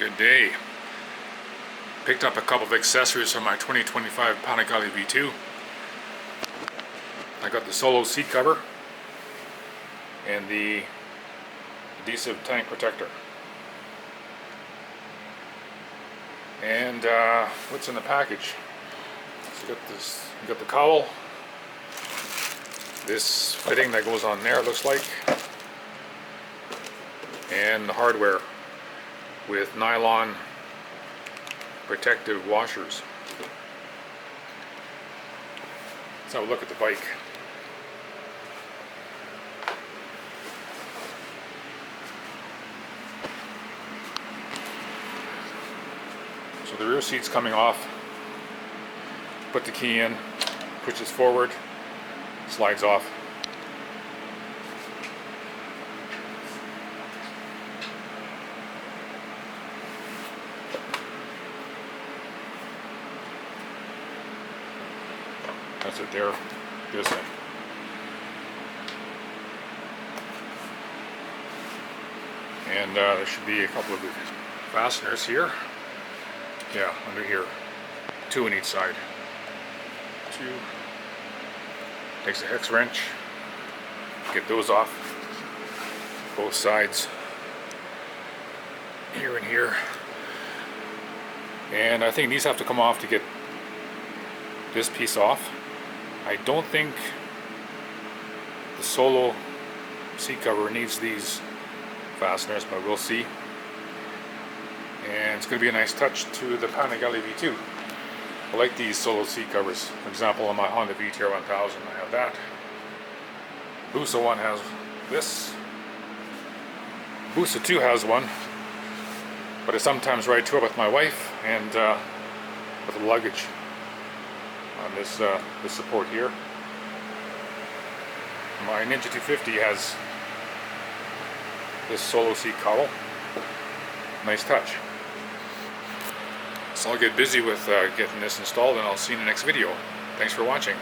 Good day. Picked up a couple of accessories from my 2025 Panigale V2. I got the solo seat cover and the adhesive tank protector. And what's in the package? So you got the cowl, this fitting that goes on there, it looks like, and the hardware with nylon protective washers. Let's have a look at the bike. So the rear seat's coming off. Put the key in, pushes forward, slides off. That's it there. This thing. And there should be a couple of fasteners here. Yeah, under here. 2 on each side. 2. Takes a hex wrench. Get those off. Both sides. Here and here. And I think these have to come off to get this piece off. I don't think the solo seat cover needs these fasteners, but we'll see. And it's going to be a nice touch to the Panigale V2. I like these solo seat covers. For example, on my Honda VTR 1000 I have that. Busa 1 has this. Busa 2 has one, but I sometimes ride tour with my wife and with the luggage on this support here. My Ninja 250 has this solo seat cowl. Nice touch. So I'll get busy with getting this installed, and I'll see you in the next video. Thanks for watching.